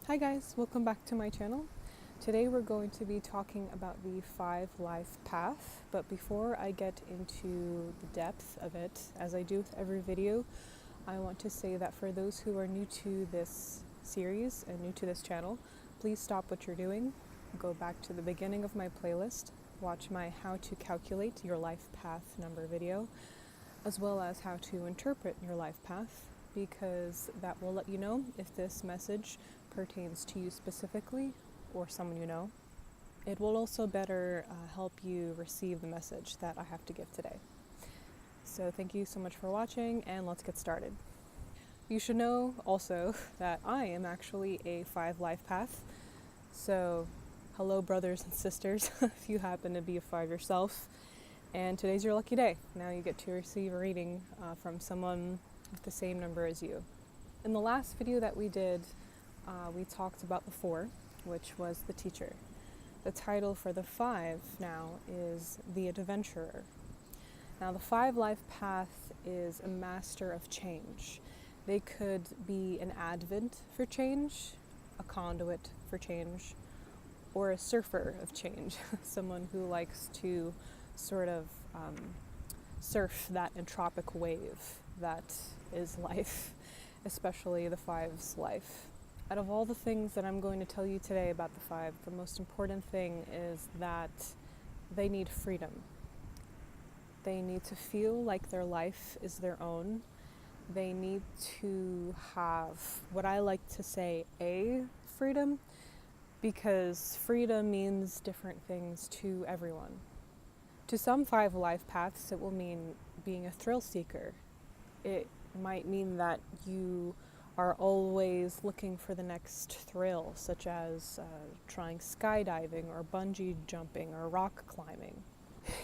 Hi guys, welcome back to my channel. Today we're going to be talking about the 5 life path, but before I get into the depth of it, as I do with every video, I want to say that for those who are new to this series and new to this channel, please stop what you're doing, go back to the beginning of my playlist, watch my how to calculate your life path number video, as well as how to interpret your life path, because that will let you know if this message pertains to you specifically or someone you know. It will also better help you receive the message that I have to give today. So thank you so much for watching, and let's get started. You should know also that I am actually a 5 life path. So hello brothers and sisters if you happen to be a 5 yourself. And today's your lucky day. Now you get to receive a reading from someone with the same number as you. In the last video that we did, we talked about the 4, which was the teacher. The title for the 5 now is the adventurer. Now the 5 life path is a master of change. They could be an advent for change, a conduit for change, or a surfer of change, someone who likes to sort of surf that entropic wave that is life, especially the 5's life. Out of all the things that I'm going to tell you today about the 5, the most important thing is that they need freedom. They need to feel like their life is their own. They need to have what I like to say a freedom, because freedom means different things to everyone. To some 5 life paths, it will mean being a thrill seeker. It might mean that you are always looking for the next thrill, such as trying skydiving or bungee jumping or rock climbing.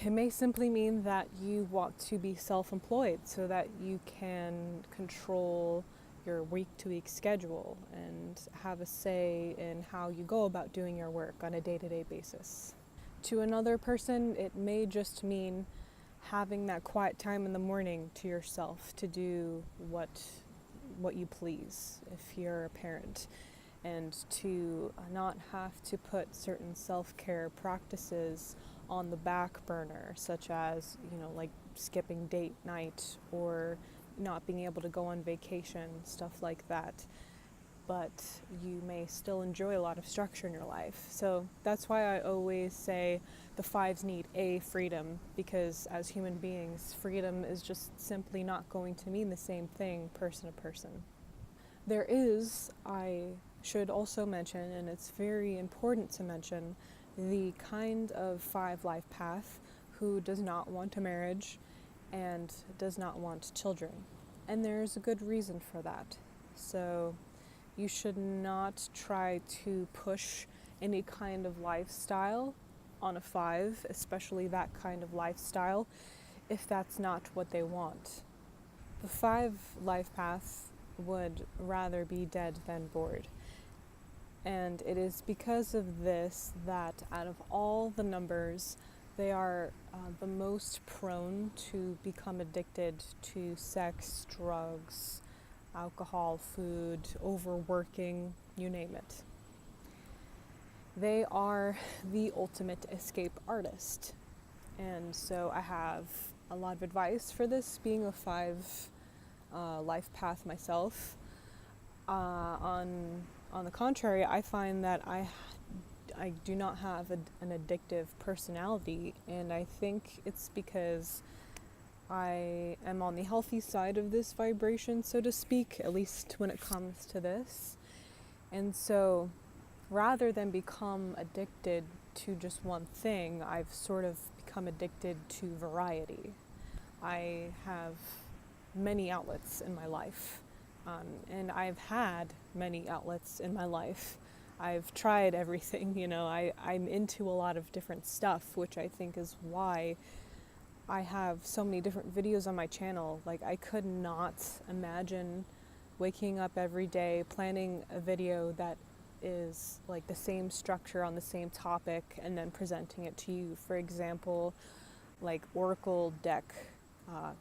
It may simply mean that you want to be self-employed so that you can control your week-to-week schedule and have a say in how you go about doing your work on a day-to-day basis. To another person, it may just mean having that quiet time in the morning to yourself to do what you please if you're a parent, and to not have to put certain self-care practices on the back burner, such as, like skipping date night or not being able to go on vacation, stuff like that. But you may still enjoy a lot of structure in your life. So that's why I always say the 5s need a freedom, because as human beings, freedom is just simply not going to mean the same thing person to person. There is, I should also mention, and it's very important to mention, the kind of 5 life path who does not want a marriage and does not want children. And there's a good reason for that. So you should not try to push any kind of lifestyle on a 5, especially that kind of lifestyle, if that's not what they want. The 5 life path would rather be dead than bored. And it is because of this that out of all the numbers, they are the most prone to become addicted to sex, drugs, alcohol, food, overworking, you name it. They are the ultimate escape artist. And so I have a lot of advice for this, being a 5 life path myself. On the contrary, I find that I do not have an addictive personality, and I think it's because I am on the healthy side of this vibration, so to speak, at least when it comes to this. And so rather than become addicted to just one thing, I've sort of become addicted to variety. I have many outlets in my life, and I've had many outlets in my life. I've tried everything, I'm into a lot of different stuff, which I think is why I have so many different videos on my channel. Like, I could not imagine waking up every day planning a video that is like the same structure on the same topic and then presenting it to you. For example, like Oracle deck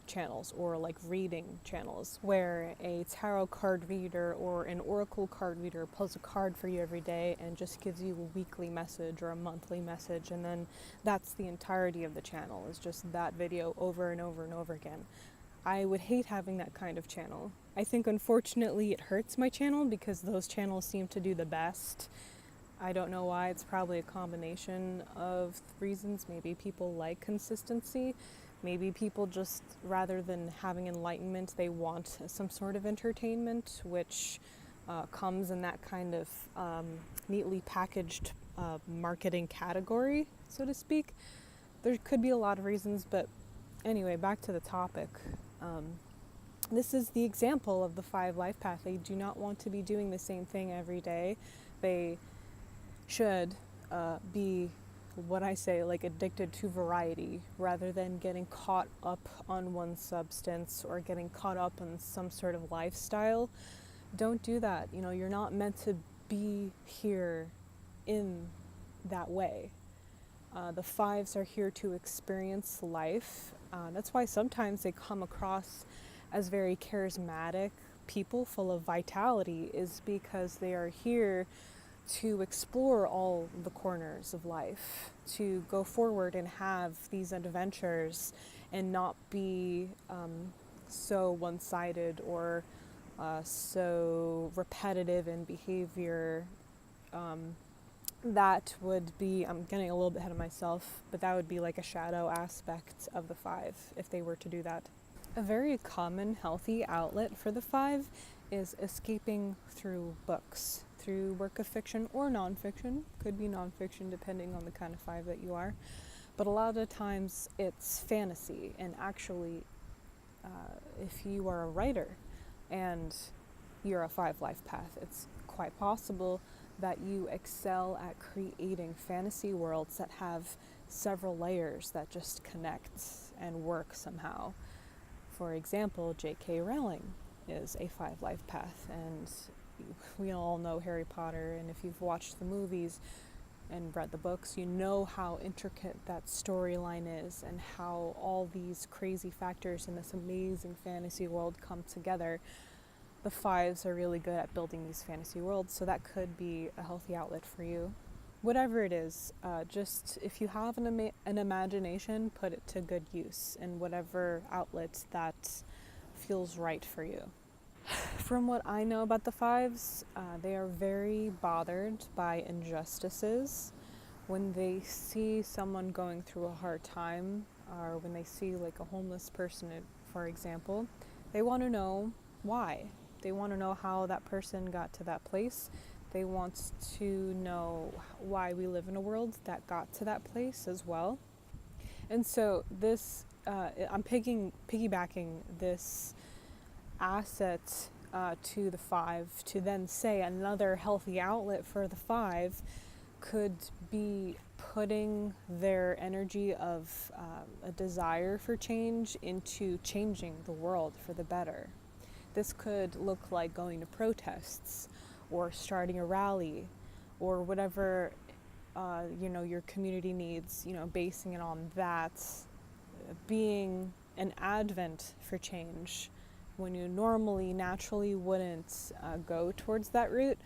channels, or like reading channels, where a tarot card reader or an oracle card reader pulls a card for you every day and just gives you a weekly message or a monthly message, and then that's the entirety of the channel, is just that video over and over and over again. I would hate having that kind of channel. I think unfortunately it hurts my channel because those channels seem to do the best. I don't know why. It's probably a combination of reasons. Maybe people like consistency. Maybe people just, rather than having enlightenment, they want some sort of entertainment, which comes in that kind of neatly packaged marketing category, so to speak. There could be a lot of reasons, but anyway, back to the topic. This is the example of the 5 life path. They do not want to be doing the same thing every day. They should be, what I say, like addicted to variety, rather than getting caught up on one substance or getting caught up on some sort of lifestyle. Don't do that. You know, you're not meant to be here in that way. The 5s are here to experience life. That's why sometimes they come across as very charismatic people full of vitality, is because they are here to explore all the corners of life, to go forward and have these adventures and not be so one-sided or so repetitive in behavior. That would be, I'm getting a little bit ahead of myself, but that would be like a shadow aspect of the 5 if they were to do that. A very common healthy outlet for the 5 is escaping through books, through work of fiction or nonfiction. Could be nonfiction depending on the kind of 5 that you are. But a lot of times it's fantasy. And actually, if you are a writer and you're a 5 life path, it's quite possible that you excel at creating fantasy worlds that have several layers that just connect and work somehow. For example, J.K. Rowling is a 5 life path, and we all know Harry Potter, and if you've watched the movies and read the books, you know how intricate that storyline is and how all these crazy factors in this amazing fantasy world come together. The 5s are really good at building these fantasy worlds, so that could be a healthy outlet for you. Whatever it is, just if you have an imagination, put it to good use in whatever outlet that feels right for you. From what I know about the 5s, they are very bothered by injustices. When they see someone going through a hard time, or when they see like a homeless person, for example, they want to know why. They want to know how that person got to that place. They want to know why we live in a world that got to that place as well. And so this, I'm piggybacking this asset to the 5 to then say another healthy outlet for the 5 could be putting their energy of a desire for change into changing the world for the better. This could look like going to protests or starting a rally or whatever your community needs, basing it on that, being an advent for change when you normally naturally wouldn't go towards that route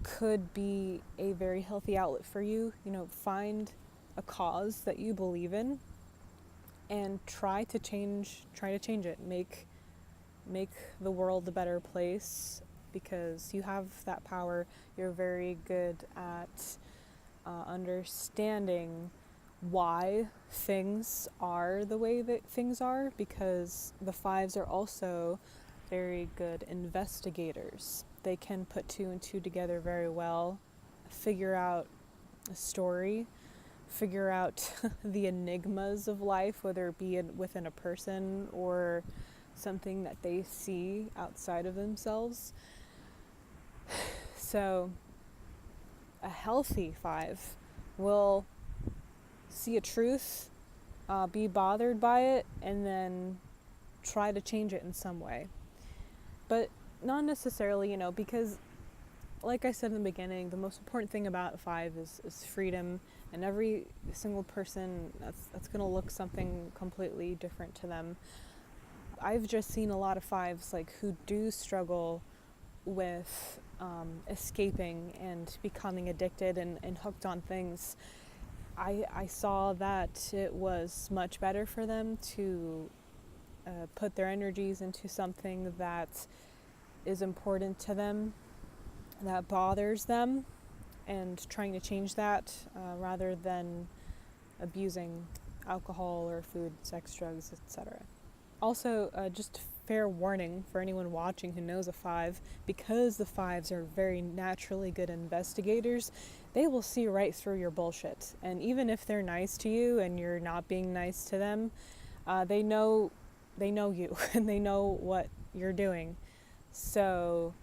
could be a very healthy outlet for you. Find a cause that you believe in and try to change it. Make the world a better place, because you have that power. You're very good at understanding why things are the way that things are, because the 5s are also very good investigators. They can put 2 and 2 together very well, figure out a story, figure out the enigmas of life, whether it be within a person or something that they see outside of themselves. So a healthy 5 will see a truth, be bothered by it, and then try to change it in some way. But not necessarily, because like I said in the beginning, the most important thing about a 5 is freedom, and every single person, that's going to look something completely different to them. I've just seen a lot of fives like who do struggle with escaping and becoming addicted and hooked on things. I saw that it was much better for them to put their energies into something that is important to them, that bothers them, and trying to change that rather than abusing alcohol or food, sex, drugs, etc. Also, just fair warning for anyone watching who knows a five, because the fives are very naturally good investigators, they will see right through your bullshit. And even if they're nice to you and you're not being nice to them, they know you and they know what you're doing. So,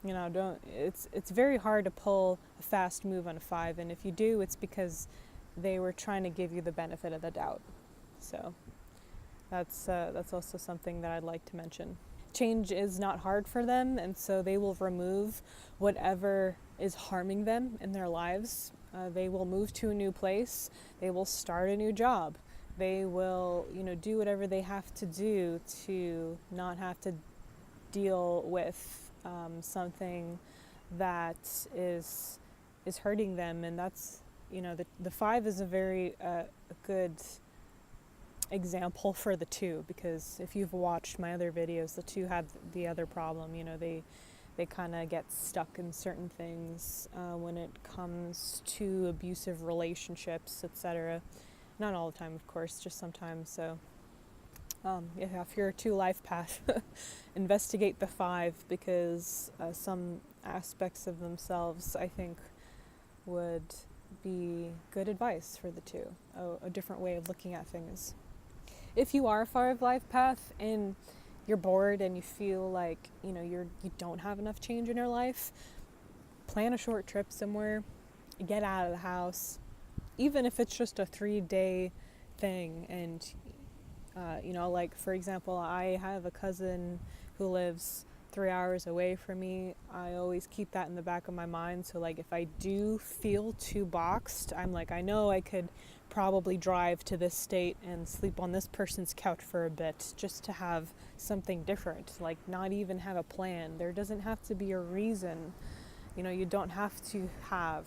it's very hard to pull a fast move on a five, and if you do, it's because they were trying to give you the benefit of the doubt. So that's also something that I'd like to mention. Change is not hard for them, and so they will remove whatever is harming them in their lives. They will move to a new place. They will start a new job. They will, do whatever they have to do to not have to deal with something that is hurting them. And that's, the five is a very good example for the two, because if you've watched my other videos, the two have the other problem. They kind of get stuck in certain things when it comes to abusive relationships, etc. Not all the time, of course, just sometimes. So if you're a 2 life path, investigate the 5, because some aspects of themselves, I think, would be good advice for the 2, a different way of looking at things. If you are a 5 life path and you're bored and you feel like you don't have enough change in your life, plan a short trip somewhere, get out of the house, even if it's just a 3-day thing. And like, for example, I have a cousin who lives 3 hours away from me. I always keep that in the back of my mind. So like, if I do feel too boxed, I'm like, I know I could probably drive to this state and sleep on this person's couch for a bit, just to have something different, like not even have a plan. There doesn't have to be a reason. You don't have to have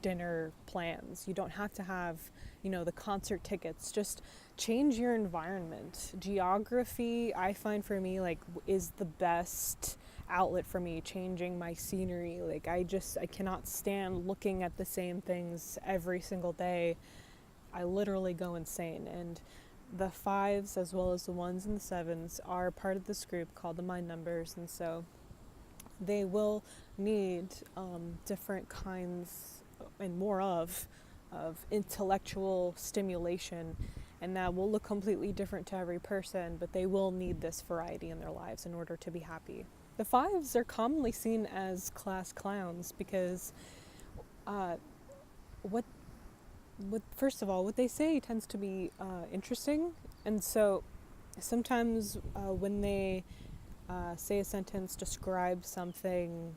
dinner plans. You don't have to have, the concert tickets. Just change your environment. Geography, I find, for me, like, is the best outlet for me, changing my scenery. Like, I cannot stand looking at the same things every single day. I literally go insane. And the 5s, as well as the 1s and the 7s, are part of this group called the Mind Numbers, and so they will need different kinds and more of intellectual stimulation, and that will look completely different to every person, but they will need this variety in their lives in order to be happy. The 5s are commonly seen as class clowns because what first of all, what they say tends to be interesting, and so sometimes when they say a sentence, describe something,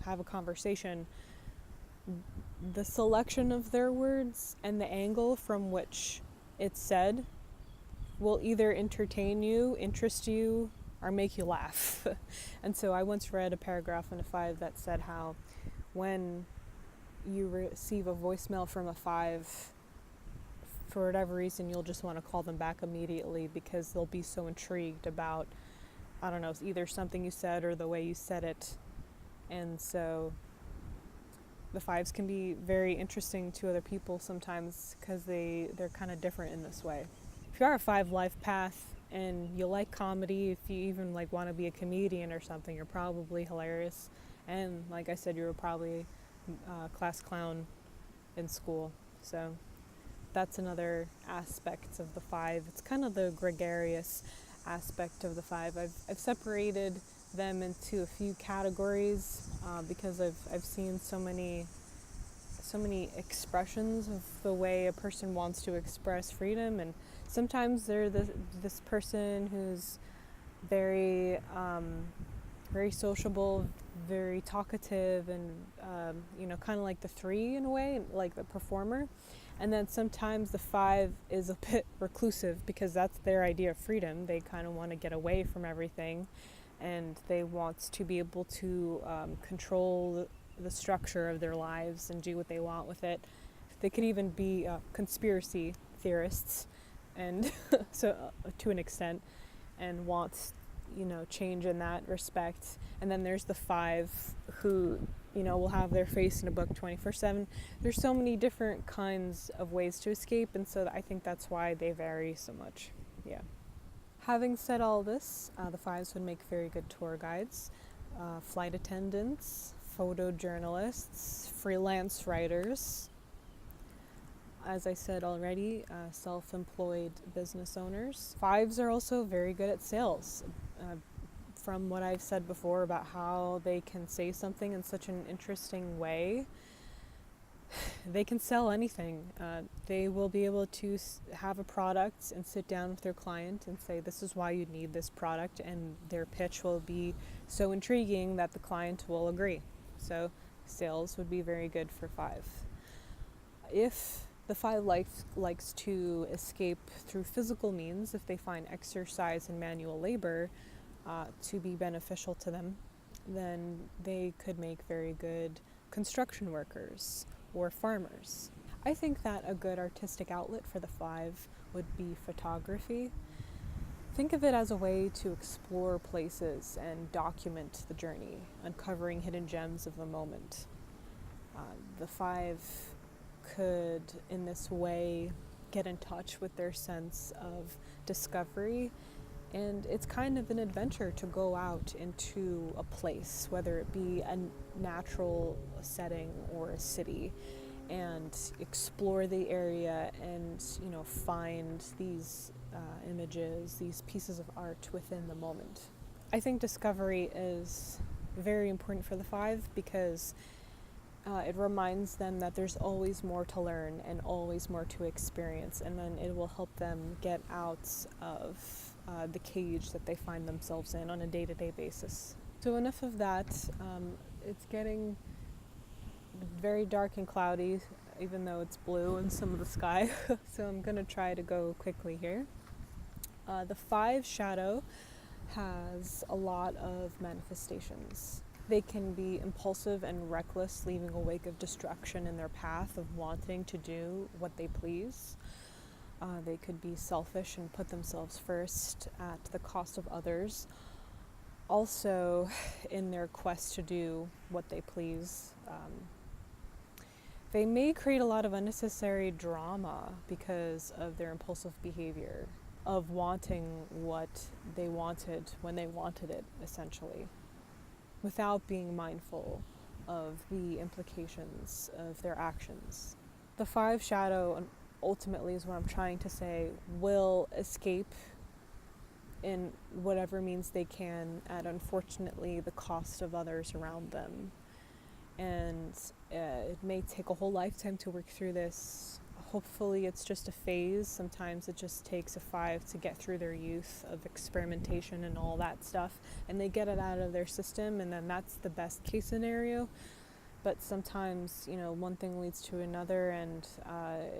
have a conversation, the selection of their words and the angle from which it's said will either entertain you, interest you, or make you laugh. And so I once read a paragraph in a 5 that said how when you receive a voicemail from a 5, for whatever reason, you'll just want to call them back immediately because they'll be so intrigued about, I don't know, either something you said or the way you said it. And so the 5s can be very interesting to other people sometimes because they're kind of different in this way. If you are a 5 life path and you like comedy, if you even like want to be a comedian or something, you're probably hilarious. And like I said, you were probably a class clown in school. So that's another aspect of the 5. It's kind of the gregarious aspect of the 5. I've separated them into a few categories because I've seen so many expressions of the way a person wants to express freedom, and sometimes they're this person who's very very sociable, very talkative, and kind of like the 3 in a way, like the performer. And then sometimes the 5 is a bit reclusive because that's their idea of freedom. They kind of want to get away from everything, and they want to be able to control the structure of their lives and do what they want with it. They could even be conspiracy theorists, and so to an extent, and want change in that respect. And then there's the 5 who will have their face in a book 24/7. There's so many different kinds of ways to escape, and so I think that's why they vary so much. Yeah. Having said all this, the 5s would make very good tour guides, flight attendants, photojournalists, freelance writers. As I said already, self-employed business owners. 5s are also very good at sales. From what I've said before about how they can say something in such an interesting way, they can sell anything. They will be able to have a product and sit down with their client and say, this is why you need this product, and their pitch will be so intriguing that the client will agree. So sales would be very good for 5. If the 5 likes to escape through physical means, if they find exercise and manual labor to be beneficial to them, then they could make very good construction workers or farmers. I think that a good artistic outlet for the 5 would be photography. Think of it as a way to explore places and document the journey, uncovering hidden gems of the moment. The 5 could, in this way, get in touch with their sense of discovery. And it's kind of an adventure to go out into a place, whether it be a natural setting or a city, and explore the area and, find these images, these pieces of art within the moment. I think discovery is very important for the 5 because it reminds them that there's always more to learn and always more to experience, and then it will help them get out of the cage that they find themselves in on a day-to-day basis. So enough of that. It's getting very dark and cloudy, even though it's blue in some of the sky. So I'm going to try to go quickly here. The 5 shadow has a lot of manifestations. They can be impulsive and reckless, leaving a wake of destruction in their path of wanting to do what they please. They could be selfish and put themselves first at the cost of others. Also, in their quest to do what they please, they may create a lot of unnecessary drama because of their impulsive behavior, of wanting what they wanted when they wanted it, essentially, without being mindful of the implications of their actions. The 5 shadow, ultimately, is what I'm trying to say, will escape in whatever means they can at, unfortunately, the cost of others around them. And it may take a whole lifetime to work through this. Hopefully it's just a phase. Sometimes it just takes a 5 to get through their youth of experimentation and all that stuff, and they get it out of their system, and then that's the best case scenario. But sometimes, one thing leads to another, and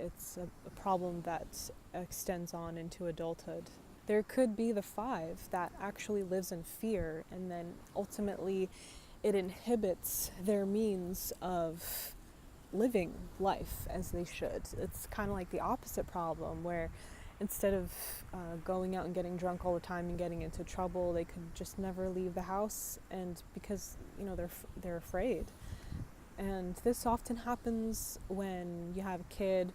it's a problem that extends on into adulthood. There could be the 5 that actually lives in fear, and then ultimately it inhibits their means of living life as they should. It's kind of like the opposite problem, where instead of going out and getting drunk all the time and getting into trouble, they could just never leave the house, and because they're afraid. And this often happens when you have a kid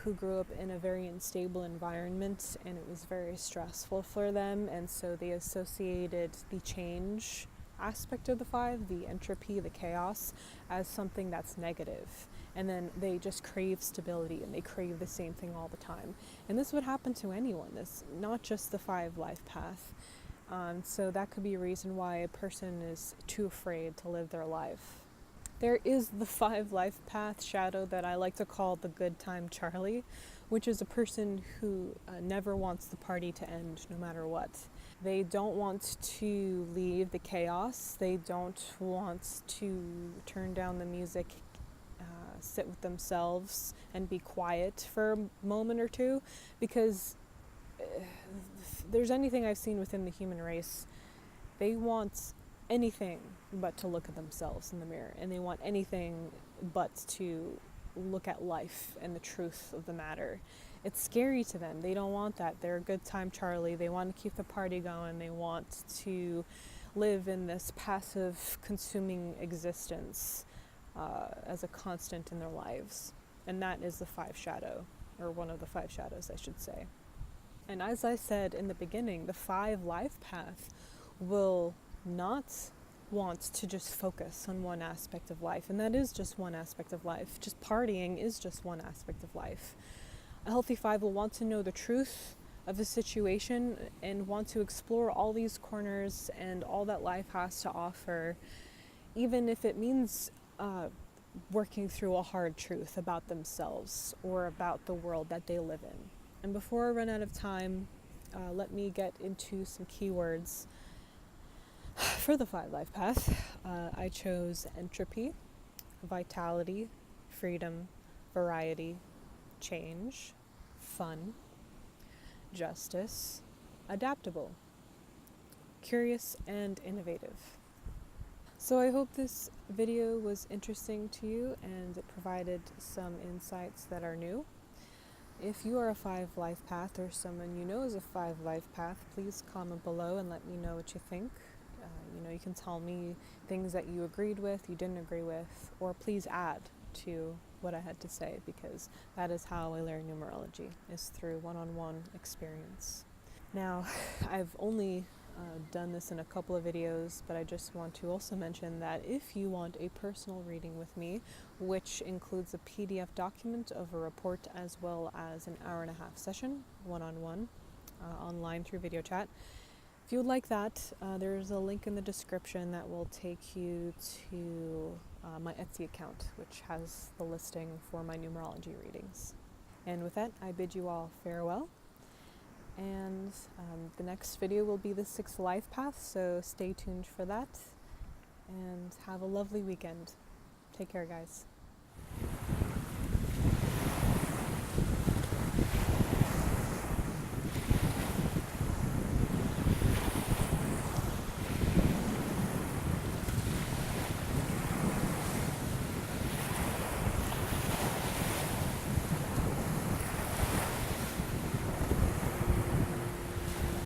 who grew up in a very unstable environment, and it was very stressful for them, and so they associated the change aspect of the 5, the entropy, the chaos, as something that's negative. And then they just crave stability, and they crave the same thing all the time. And this would happen to anyone. This, not just the 5 life path. So that could be a reason why a person is too afraid to live their life. There is the 5 life path shadow that I like to call the good time Charlie, which is a person who never wants the party to end no matter what. They don't want to leave the chaos. They don't want to turn down the music, sit with themselves and be quiet for a moment or two, because if there's anything I've seen within the human race, they want anything but to look at themselves in the mirror, and they want anything but to look at life and the truth of the matter. It's scary to them. They don't want that. They're a good time Charlie. They want to keep the party going. They want to live in this passive consuming existence as a constant in their lives. And that is the five shadow, or one of the five shadows, I should say. And as I said in the beginning, the five life path will not want to just focus on one aspect of life, and that is just one aspect of life. Just partying is just one aspect of life. A healthy five will want to know the truth of the situation and want to explore all these corners and all that life has to offer, even if it means working through a hard truth about themselves or about the world that they live in. And before I run out of time, let me get into some keywords for the five life path. I chose entropy, vitality, freedom, variety, change, fun, justice, adaptable, curious, and innovative. So I hope this video was interesting to you and it provided some insights that are new. If you are a five life path or someone you know is a five life path, please comment below and let me know what you think. You can tell me things that you agreed with, you didn't agree with, or please add to what I had to say, because that is how I learn numerology, is through one-on-one experience. Now, I've only done this in a couple of videos, but I just want to also mention that if you want a personal reading with me, which includes a PDF document of a report as well as an hour-and-a-half session, one-on-one, online through video chat, if you would like that, there's a link in the description that will take you to my Etsy account, which has the listing for my numerology readings. And with that, I bid you all farewell. And the next video will be the sixth life path, so stay tuned for that. And have a lovely weekend. Take care, guys.